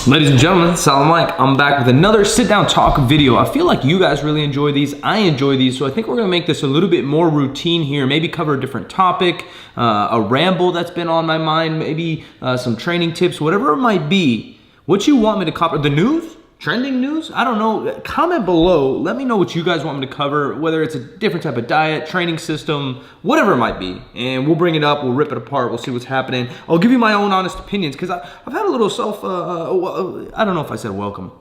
Ladies and gentlemen, Salam Mike. I'm back with another sit-down talk video. I feel like you guys really enjoy these. I enjoy these, so I think we're gonna make this a little bit more routine here. Maybe cover a different topic, a ramble that's been on my mind, maybe some training tips, whatever it might be. What you want me to cover? The news? Trending news? I don't know. Comment below. Let me know what you guys want me to cover, whether it's a different type of diet, training system, whatever it might be. And we'll bring it up, we'll rip it apart, we'll see what's happening. I'll give you my own honest opinions because I've had a little I don't know if I said welcome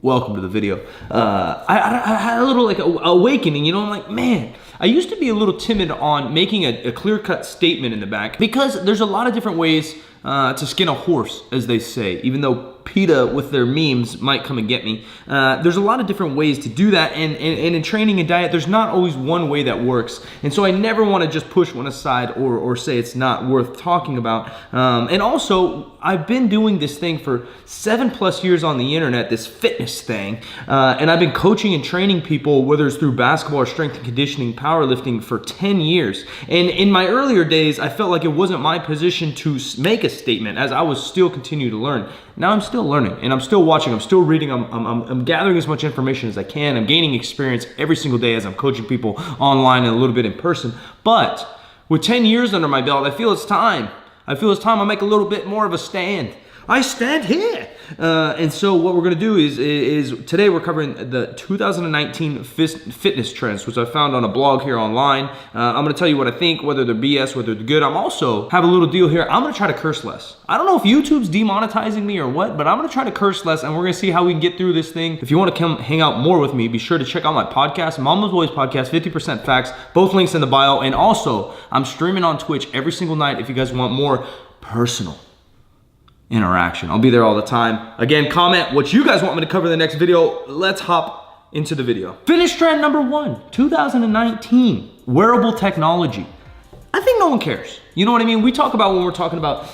to the video. I had a little like awakening, you know, I'm like, man, I used to be a little timid on making a clear-cut statement in the back because there's a lot of different ways to skin a horse, as they say, even though PETA with their memes might come and get me. There's a lot of different ways to do that, and in training and diet, there's not always one way that works. And so I never want to just push one aside or say it's not worth talking about. And also, I've been doing this thing for 7+ years on the internet, this fitness thing, and I've been coaching and training people, whether it's through basketball or strength and conditioning, powerlifting, for 10 years. And in my earlier days, I felt like it wasn't my position to make a statement, as I was still continuing to learn. Now I'm still learning, and I'm still watching, I'm still reading, I'm gathering as much information as I can. I'm gaining experience every single day as I'm coaching people online and a little bit in person. But with 10 years under my belt, I feel it's time. I'll make a little bit more of a stand. I stand here. And so what we're gonna do is today we're covering the 2019 fitness trends, which I found on a blog here online. I'm gonna tell you what I think, whether they're BS, whether they're good. I'm also have a little deal here. I'm gonna try to curse less. I don't know if YouTube's demonetizing me or what, but I'm gonna try to curse less, and we're gonna see how we can get through this thing. If you wanna come hang out more with me, be sure to check out my podcast, Mama's Boys Podcast, 50% Facts, both links in the bio. And also, I'm streaming on Twitch every single night if you guys want more personal interaction. I'll be there all the time. Again, comment what you guys want me to cover in the next video. Let's hop into the video. Fitness trend number 1, 2019, wearable technology. I think no one cares. You know what I mean? We talk about when we're talking about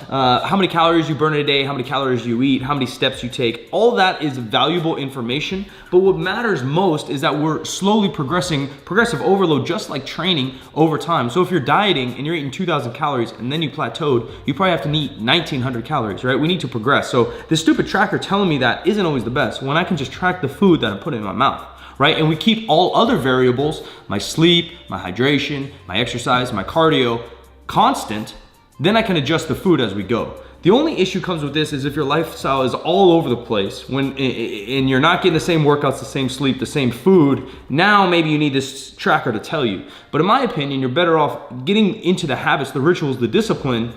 how many calories you burn in a day, how many calories you eat, how many steps you take. All that is valuable information, but what matters most is that we're slowly progressive overload, just like training over time. So if you're dieting and you're eating 2,000 calories and then you plateaued, you probably have to eat 1,900 calories, right? We need to progress. So this stupid tracker telling me that isn't always the best when I can just track the food that I'm putting in my mouth. Right? And we keep all other variables, my sleep, my hydration, my exercise, my cardio, constant, then I can adjust the food as we go. The only issue comes with this is if your lifestyle is all over the place and you're not getting the same workouts, the same sleep, the same food, now maybe you need this tracker to tell you. But in my opinion, you're better off getting into the habits, the rituals, the discipline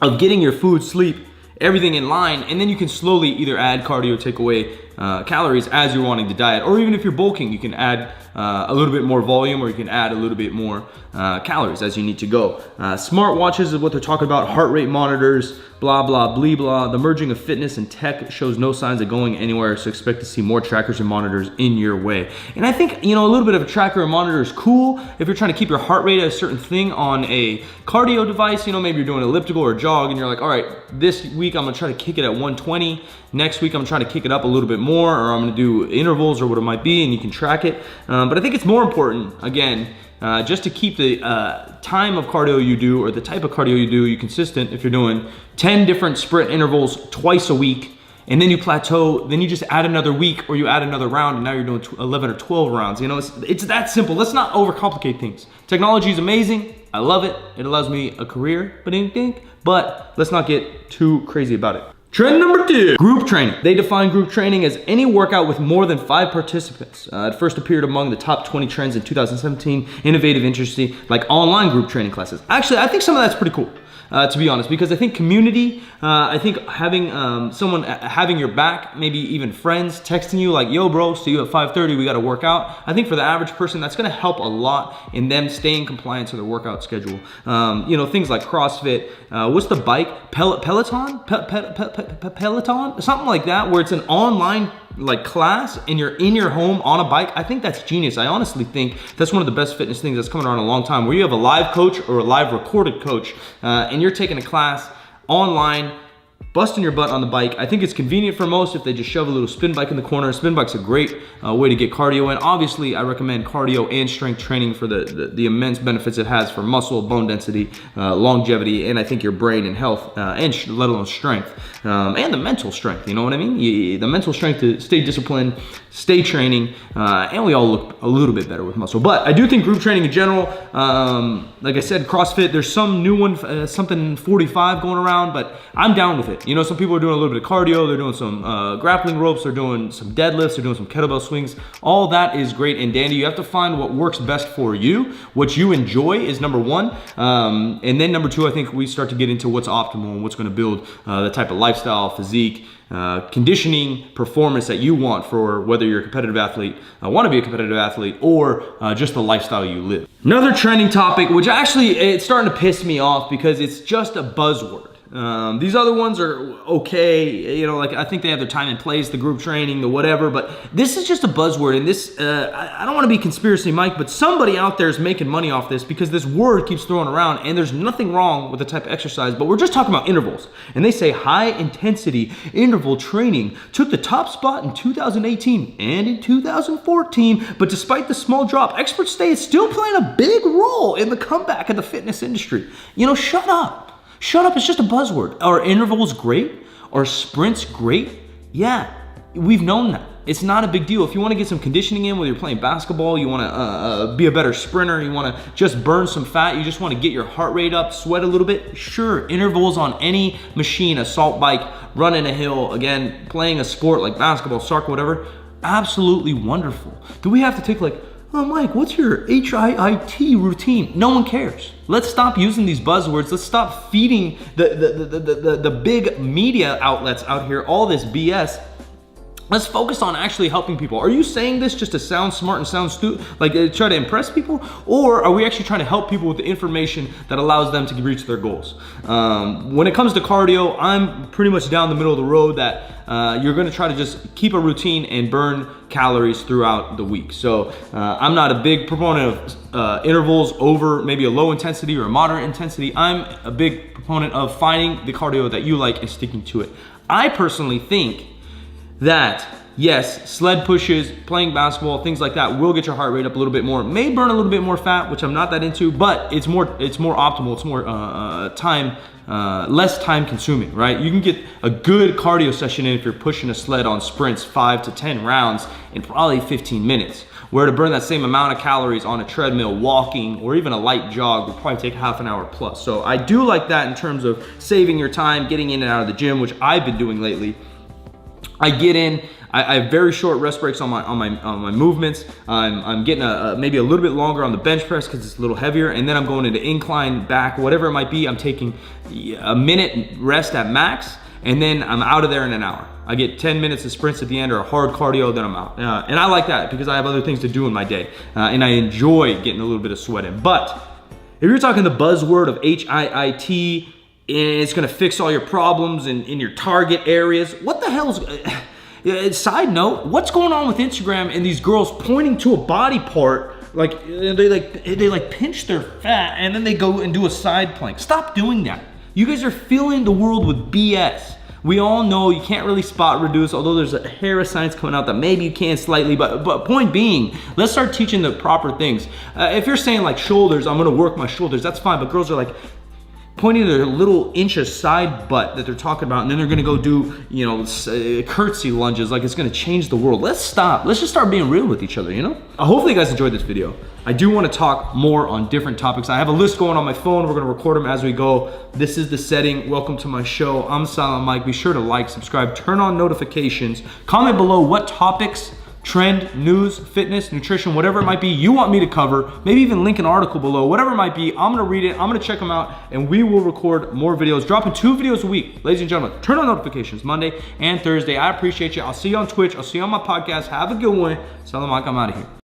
of getting your food, sleep, everything in line, and then you can slowly either add cardio, take away calories as you're wanting to diet, or even if you're bulking, you can add a little bit more volume, or you can add a little bit more calories as you need to go. Smart watches is what they're talking about, heart rate monitors, blah, blah, blee, blah. The merging of fitness and tech shows no signs of going anywhere, so expect to see more trackers and monitors in your way. And I think, you know, a little bit of a tracker or monitor is cool if you're trying to keep your heart rate at a certain thing on a cardio device. You know, maybe you're doing elliptical or a jog and you're like, all right, this week I'm gonna try to kick it at 120. Next week I'm trying to kick it up a little bit more, or I'm gonna do intervals or what it might be, and you can track it. But I think it's more important, again, just to keep the time of cardio you do, or the type of cardio you do, you consistent. If you're doing 10 different sprint intervals twice a week, and then you plateau, then you just add another week, or you add another round, and now you're doing 11 or 12 rounds. You know, it's that simple. Let's not overcomplicate things. Technology is amazing. I love it. It allows me a career, but let's not get too crazy about it. Trend number 2, group training. They define group training as any workout with more than 5 participants. It first appeared among the top 20 trends in 2017. Innovative, interesting, like online group training classes. Actually, I think some of that's pretty cool, to be honest, because I think community, I think having someone having your back, maybe even friends texting you like, yo bro, see you at 5:30, we gotta work out. I think for the average person, that's gonna help a lot in them staying compliant to their workout schedule. You know, things like CrossFit, what's the bike? Peloton? Peloton? Something like that, where it's an online like class and you're in your home on a bike. I think that's genius. I honestly think that's one of the best fitness things that's coming around in a long time, where you have a live coach or a live recorded coach and you're taking a class online busting your butt on the bike. I think it's convenient for most if they just shove a little spin bike in the corner. Spin bike's a great way to get cardio in. Obviously, I recommend cardio and strength training for the immense benefits it has for muscle, bone density, longevity, and I think your brain and health, and let alone strength, and the mental strength, you know what I mean? The mental strength to stay disciplined, stay training, and we all look a little bit better with muscle. But I do think group training in general, like I said, CrossFit, there's some new one, something 45 going around, but I'm down with it. You know, some people are doing a little bit of cardio, they're doing some grappling ropes, they're doing some deadlifts, they're doing some kettlebell swings. All that is great and dandy. You have to find what works best for you. What you enjoy is number one. And then number two, I think we start to get into what's optimal and what's gonna build the type of lifestyle, physique, conditioning, performance that you want for whether you're a competitive athlete, want to be a competitive athlete, or just the lifestyle you live. Another trending topic, which actually it's starting to piss me off because it's just a buzzword. These other ones are okay, you know, like I think they have their time and place, the group training, the whatever, but this is just a buzzword, and this, I don't want to be conspiracy Mike, but somebody out there is making money off this because this word keeps throwing around, and there's nothing wrong with the type of exercise, but we're just talking about intervals, and they say high intensity interval training took the top spot in 2018 and in 2014, but despite the small drop, experts say it's still playing a big role in the comeback of the fitness industry. You know, shut up. Shut up, it's just a buzzword. Are intervals great? Are sprints great? Yeah, we've known that. It's not a big deal. If you want to get some conditioning in, whether you're playing basketball, you want to be a better sprinter, you want to just burn some fat, you just want to get your heart rate up, sweat a little bit, sure, intervals on any machine, assault bike, running a hill, again, playing a sport like basketball, soccer, whatever, absolutely wonderful. Do we have to take like, oh, Mike, what's your HIIT routine? No one cares. Let's stop using these buzzwords. Let's stop feeding the big media outlets out here all this BS. Let's focus on actually helping people. Are you saying this just to sound smart and sound stupid, like try to impress people? Or are we actually trying to help people with the information that allows them to reach their goals? When it comes to cardio, I'm pretty much down the middle of the road that you're gonna try to just keep a routine and burn calories throughout the week. So I'm not a big proponent of intervals over maybe a low intensity or a moderate intensity. I'm a big proponent of finding the cardio that you like and sticking to it. I personally think that yes, sled pushes, playing basketball, things like that will get your heart rate up a little bit more. May burn a little bit more fat, which I'm not that into, but it's more optimal. It's more less time consuming, right? You can get a good cardio session in if you're pushing a sled on sprints 5 to 10 rounds in probably 15 minutes. Where to burn that same amount of calories on a treadmill, walking, or even a light jog will probably take half an hour plus. So I do like that in terms of saving your time, getting in and out of the gym, which I've been doing lately. I get in, I have very short rest breaks on my movements. I'm getting maybe a little bit longer on the bench press because it's a little heavier, and then I'm going into incline, back, whatever it might be. I'm taking a minute rest at max, and then I'm out of there in an hour. I get 10 minutes of sprints at the end or a hard cardio, then I'm out. And I like that because I have other things to do in my day, and I enjoy getting a little bit of sweat in. But if you're talking the buzzword of HIIT, and it's gonna fix all your problems in your target areas, what the hell's, side note, what's going on with Instagram and these girls pointing to a body part, like they pinch their fat and then they go and do a side plank? Stop doing that. You guys are filling the world with BS. We all know you can't really spot reduce, although there's a hair of science coming out that maybe you can slightly, but point being, let's start teaching the proper things. If you're saying like shoulders, I'm gonna work my shoulders, that's fine, but girls are like, pointing to their little inch of side butt that they're talking about, and then they're gonna go do, you know, curtsy lunges like it's gonna change the world. Let's stop. Let's just start being real with each other, you know? Hopefully you guys enjoyed this video. I do wanna talk more on different topics. I have a list going on my phone. We're gonna record them as we go. This is the setting. Welcome to my show. I'm Silent Mike. Be sure to like, subscribe, turn on notifications. Comment below what topics, trend, news, fitness, nutrition, whatever it might be you want me to cover. Maybe even link an article below, whatever it might be. I'm gonna read it, I'm gonna check them out, and we will record more videos, dropping 2 videos a week. Ladies and gentlemen, turn on notifications Monday and Thursday. I appreciate you. I'll see you on Twitch. I'll see you on my podcast. Have a good one. Salam alaikum, I'm out of here.